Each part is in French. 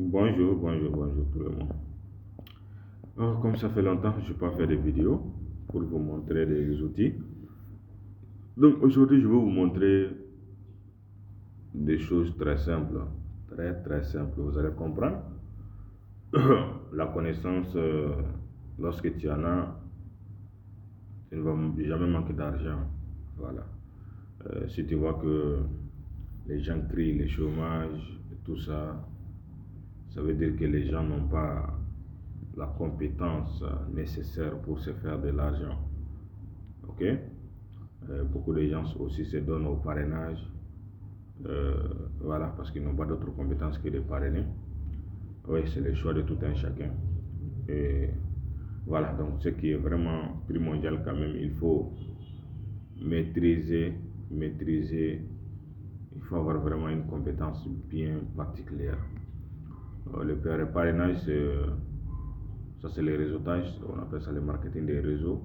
Bonjour tout le monde. Alors, comme ça fait longtemps que je n'ai pas fait de vidéo pour vous montrer des outils. Donc aujourd'hui, je vais vous montrer des choses très simples. Très simples. Vous allez comprendre. La connaissance, lorsque tu en as, tu ne vas jamais manquer d'argent. Voilà. Si tu vois que les gens crient le chômage et tout ça, ça veut dire que les gens n'ont pas la compétence nécessaire pour se faire de l'argent. Ok? Beaucoup de gens aussi se donnent au parrainage. Voilà, parce qu'ils n'ont pas d'autres compétences que de parrainer. Oui, c'est le choix de tout un chacun. Et voilà, donc ce qui est vraiment primordial quand même, il faut maîtriser, il faut avoir vraiment une compétence bien particulière. Le parrainage, ça c'est le réseautage, on appelle ça le marketing des réseaux.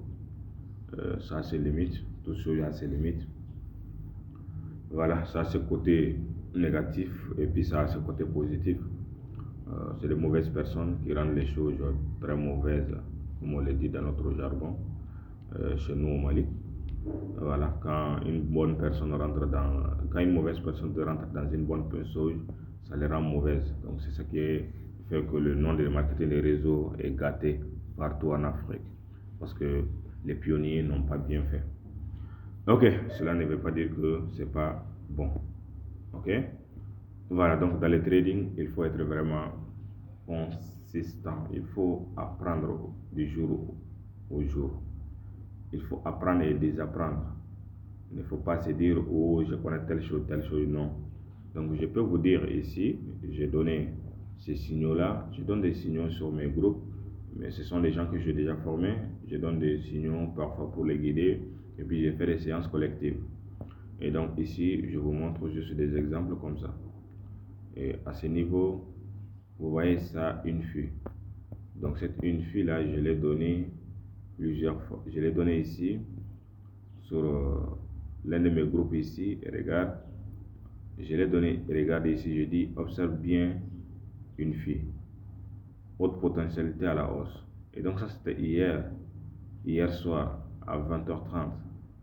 Ça a ses limites, tout chose a ses limites. Voilà, ça a ce côté négatif et puis ça a ce côté positif. C'est de mauvaises personnes qui rendent les choses très mauvaises, comme on le dit dans notre jargon, chez nous au Mali. Voilà, quand une mauvaise personne rentre dans une bonne chose, ça les rend mauvaises. Donc c'est ce qui fait que le nom de marketing des réseaux est gâté partout en Afrique. Parce que les pionniers n'ont pas bien fait. Ok, cela ne veut pas dire que c'est pas bon. Ok, voilà, donc dans le trading, il faut être vraiment consistant. Il faut apprendre du jour au jour. Il faut apprendre et désapprendre. Il ne faut pas se dire, oh, je connais telle chose, non. Donc, je peux vous dire ici, j'ai donné ces signaux-là. Je donne des signaux sur mes groupes, mais ce sont des gens que j'ai déjà formés. Je donne des signaux parfois pour les guider, et puis j'ai fait des séances collectives. Et donc, ici, je vous montre juste des exemples comme ça. Et à ce niveau, vous voyez ça, une fille. Donc, cette une fille-là, je l'ai donnée plusieurs fois. Je l'ai donnée ici, sur l'un de mes groupes ici. Et regarde, je l'ai donné, regarde ici, je dis, observe bien une fille. Haute potentialité à la hausse. Et donc, ça, c'était hier soir, à 20h30.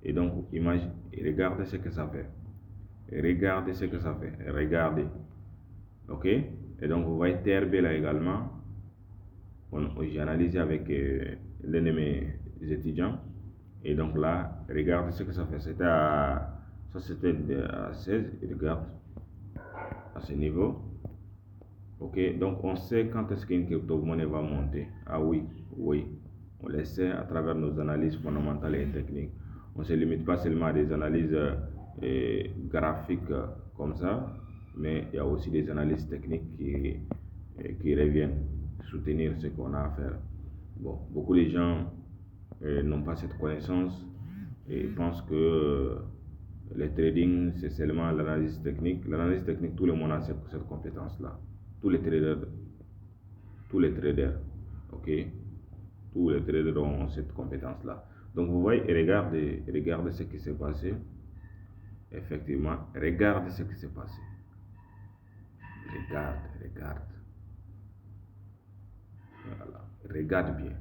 Et donc, imagine, regardez ce que ça fait. Regardez ce que ça fait. Regardez. Ok? Et donc, vous voyez TRB là également. J'ai analysé avec l'un de mes étudiants. Et donc là, regardez ce que ça fait. C'était à 16. Et regarde, à ce niveau. Ok? Donc, on sait quand est-ce qu'une crypto-monnaie va monter. Ah oui. On le sait à travers nos analyses fondamentales et techniques. On ne se limite pas seulement à des analyses graphiques comme ça, mais il y a aussi des analyses techniques qui reviennent soutenir ce qu'on a à faire. Bon, beaucoup de gens n'ont pas cette connaissance et pensent que le trading c'est seulement l'analyse technique. L'analyse technique, tout le monde a cette compétence-là. Tous les traders, ok? Tous les traders ont cette compétence-là. Donc vous voyez, regardez ce qui s'est passé. Effectivement, regardez ce qui s'est passé. Regarde. Voilà. Regarde bien.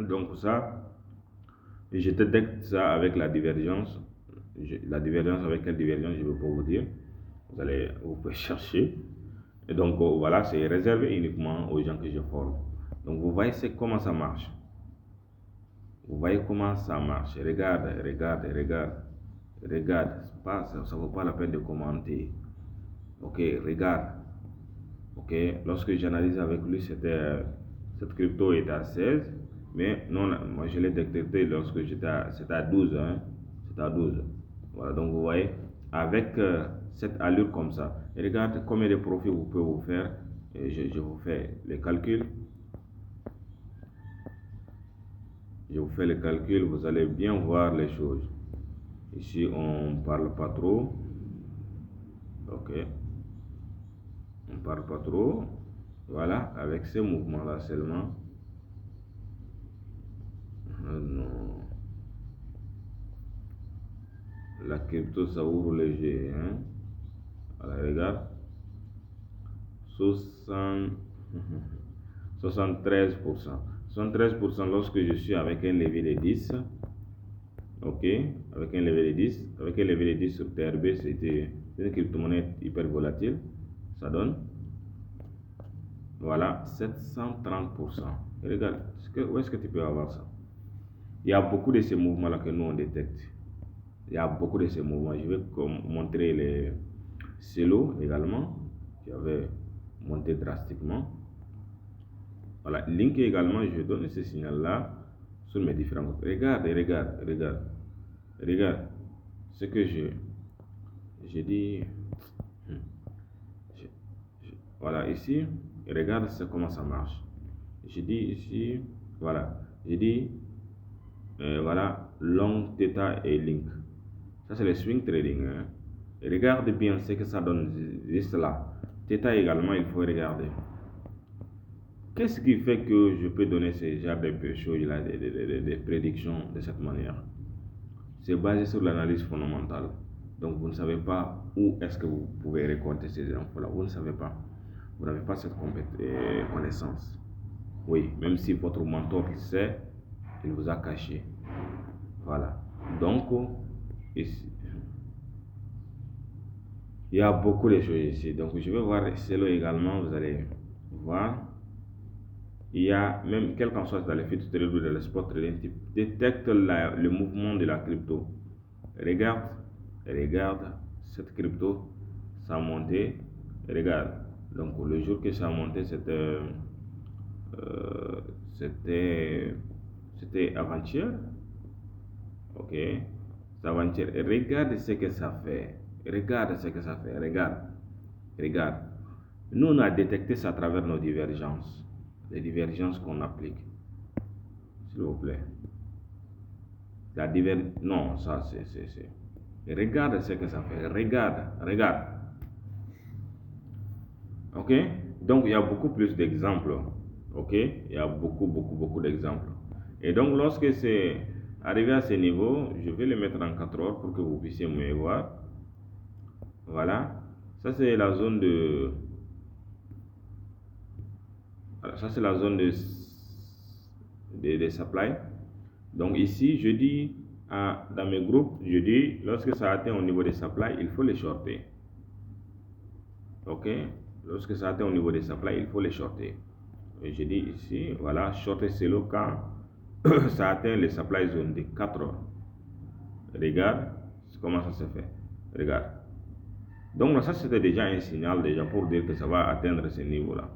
Donc ça, je détecte ça avec la divergence. La divergence, avec quelle divergence, je ne vais pas vous dire. Vous pouvez chercher. Et donc voilà, c'est réservé uniquement aux gens que je forme. Donc vous voyez comment ça marche. Regarde. Ça ne vaut pas la peine de commenter. Ok, regarde. Ok, lorsque j'analyse avec lui, cette crypto était à 16. Mais non, moi je l'ai détecté lorsque c'était à 12. Hein. C'était à 12. Voilà, donc vous voyez, avec cette allure comme ça, et regardez combien de profits vous pouvez vous faire. Et je vous fais les calculs. Vous allez bien voir les choses. Ici, on ne parle pas trop. Ok. On ne parle pas trop. Voilà, avec ces mouvements-là seulement. Non. La crypto, ça ouvre léger. Hein? Voilà, regarde. 73%. 73% lorsque je suis avec un levier de 10. Ok, avec un levier de 10. Avec un levier de 10 sur TRB, c'était une crypto-monnaie hyper volatile. Ça donne, voilà, 730%. Et regarde, où est-ce que tu peux avoir ça? Il y a beaucoup de ces mouvements-là que nous on détecte. Il y a beaucoup de ces mouvements. Je vais montrer les CELO également, qui avait monté drastiquement. Voilà, Link également, je donne ce signal-là sur mes différents groupes. Regarde. Regarde ce que je dis. Voilà, ici, regarde comment ça marche. Je dis ici, voilà, je dis, voilà, long, theta et link. Ça, c'est le swing trading. Hein. Regarde bien ce que ça donne juste là. Theta également, il faut regarder. Qu'est-ce qui fait que je peux donner ce genre de choses-là, des prédictions de cette manière? C'est basé sur l'analyse fondamentale. Donc, vous ne savez pas où est-ce que vous pouvez récolter ces infos-là. Vous ne savez pas. Vous n'avez pas cette connaissance. Oui, même si votre mentor le sait, il vous a caché. Voilà. Donc, ici, il y a beaucoup de choses ici. Donc, je vais voir cela également. Vous allez voir. Il y a même, quel qu'en soit dans les futur trading ou dans le spot trading, tu détectes le mouvement de la crypto. Regarde cette crypto, ça a monté. Regarde. Donc, le jour que ça a monté, c'était avant-hier. Ok, c'est avant-hier. Regarde ce que ça fait. Regarde. Nous, on a détecté ça à travers nos divergences. Les divergences qu'on applique. S'il vous plaît. Non, ça c'est. Regarde ce que ça fait. Regarde. Ok, donc il y a beaucoup plus d'exemples. Ok, il y a beaucoup d'exemples. Et donc lorsque c'est arrivé à ce niveau, je vais le mettre en 4 heures pour que vous puissiez mieux voir. Voilà, ça c'est la zone de. Voilà, ça c'est la zone de supply. Donc ici, je dis dans mes groupes, je dis lorsque ça atteint au niveau des supply, il faut les shorter. Ok, lorsque ça atteint au niveau des supply, il faut les shorter. Et je dis ici, voilà, shorter c'est le quand ça atteint les supply zone de 4 heures. Regarde comment ça se fait. Regarde. Donc ça c'était déjà un signal déjà pour dire que ça va atteindre ce niveau-là.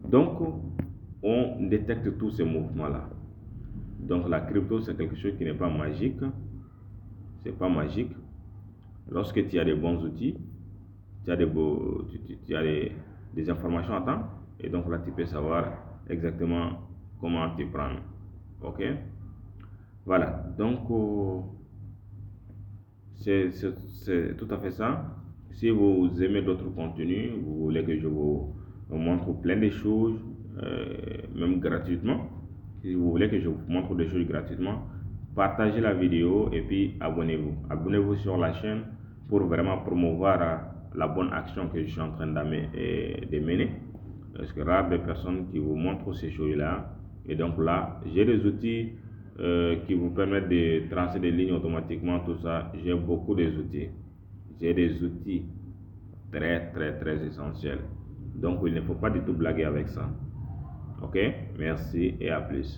Donc on détecte tous ces mouvements-là. Donc la crypto c'est quelque chose qui n'est pas magique. C'est pas magique. Lorsque tu as des bons outils, tu as des informations à temps, et donc là tu peux savoir exactement comment t'y prendre. Ok, voilà, donc c'est tout à fait ça. Si vous aimez d'autres contenus, vous voulez que je vous montre plein de choses, même gratuitement, si vous voulez que je vous montre des choses gratuitement, partagez la vidéo et puis abonnez-vous sur la chaîne pour vraiment promouvoir la bonne action que je suis en train de mener. Parce que rare de personnes qui vous montrent ces choses-là. Et donc là, j'ai des outils qui vous permettent de tracer des lignes automatiquement, tout ça. J'ai beaucoup d'outils. J'ai des outils très essentiels. Donc il ne faut pas du tout blaguer avec ça. Ok, merci et à plus.